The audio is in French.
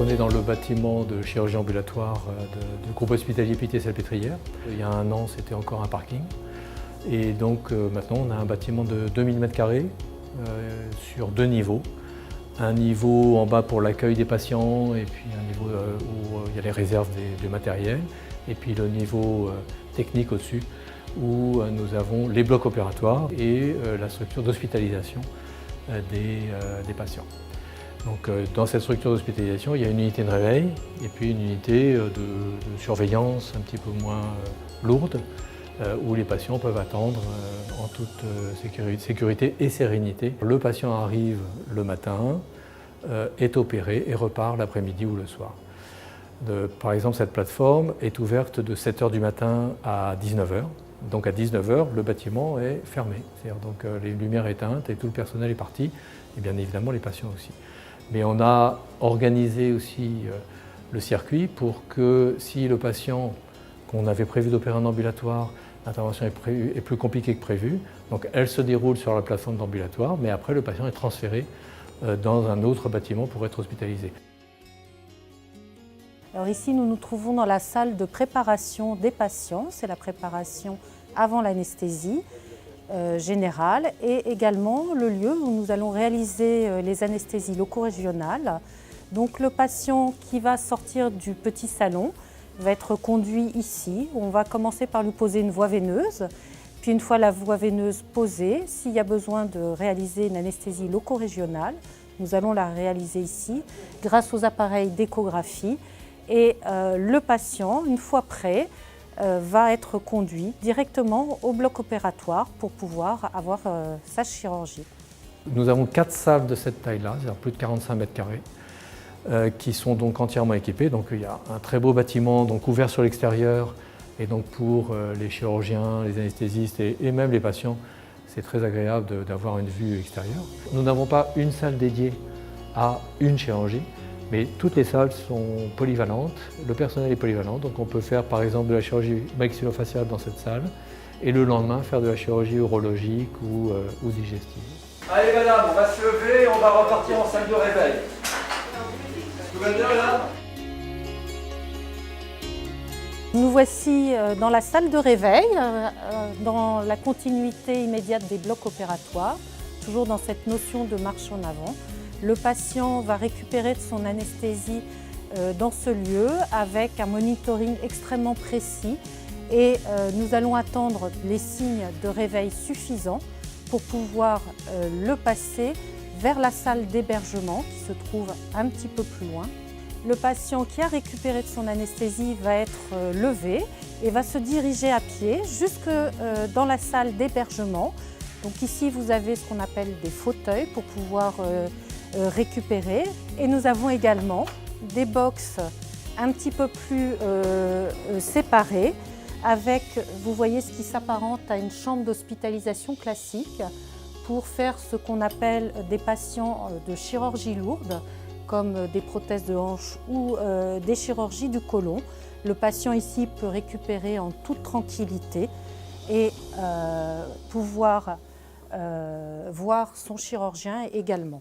on est dans le bâtiment de chirurgie ambulatoire du groupe hospitalier Pitié-Salpêtrière. Il y a un an, c'était encore un parking. Et donc maintenant, on a un bâtiment de 2000 m² sur 2 niveaux. Un niveau en bas pour l'accueil des patients et puis un niveau où il y a les réserves du matériel. Et puis le niveau technique au-dessus où nous avons les blocs opératoires et la structure d'hospitalisation des patients. Donc, dans cette structure d'hospitalisation, il y a une unité de réveil et puis une unité de surveillance un petit peu moins lourde où les patients peuvent attendre en toute sécurité et sérénité. Le patient arrive le matin, est opéré et repart l'après-midi ou le soir. Par exemple, cette plateforme est ouverte de 7 h du matin à 19 h. Donc à 19 h, le bâtiment est fermé. Donc les lumières éteintes et tout le personnel est parti, et bien évidemment les patients aussi. Mais on a organisé aussi le circuit pour que si le patient qu'on avait prévu d'opérer en ambulatoire, l'intervention est plus compliquée que prévu, donc elle se déroule sur la plateforme d'ambulatoire, mais après le patient est transféré dans un autre bâtiment pour être hospitalisé. Alors ici, nous nous trouvons dans la salle de préparation des patients. C'est la préparation avant l'anesthésie générale et également le lieu où nous allons réaliser les anesthésies loco-régionales. Donc le patient qui va sortir du petit salon va être conduit ici. On va commencer par lui poser une voie veineuse. Puis une fois la voie veineuse posée, s'il y a besoin de réaliser une anesthésie loco-régionale, nous allons la réaliser ici grâce aux appareils d'échographie. Et le patient, une fois prêt, va être conduit directement au bloc opératoire pour pouvoir avoir sa chirurgie. Nous avons 4 salles de cette taille-là, c'est-à-dire plus de 45 m², qui sont donc entièrement équipées. Donc il y a un très beau bâtiment donc, ouvert sur l'extérieur et donc pour les chirurgiens, les anesthésistes et même les patients, c'est très agréable d'avoir une vue extérieure. Nous n'avons pas une salle dédiée à une chirurgie, mais toutes les salles sont polyvalentes, le personnel est polyvalent, donc on peut faire par exemple de la chirurgie maxillofaciale dans cette salle et le lendemain faire de la chirurgie urologique ou digestive. Allez madame, on va se lever, on va repartir en salle de réveil. Tout va bien là ? Nous voici dans la salle de réveil, dans la continuité immédiate des blocs opératoires, toujours dans cette notion de marche en avant. Le patient va récupérer de son anesthésie dans ce lieu avec un monitoring extrêmement précis et nous allons attendre les signes de réveil suffisants pour pouvoir le passer vers la salle d'hébergement qui se trouve un petit peu plus loin. Le patient qui a récupéré de son anesthésie va être levé et va se diriger à pied jusque dans la salle d'hébergement. Donc ici, vous avez ce qu'on appelle des fauteuils pour pouvoir récupérer. Et nous avons également des box un petit peu plus séparées avec, vous voyez, ce qui s'apparente à une chambre d'hospitalisation classique pour faire ce qu'on appelle des patients de chirurgie lourde, comme des prothèses de hanche ou des chirurgies du côlon. Le patient ici peut récupérer en toute tranquillité et pouvoir voir son chirurgien également.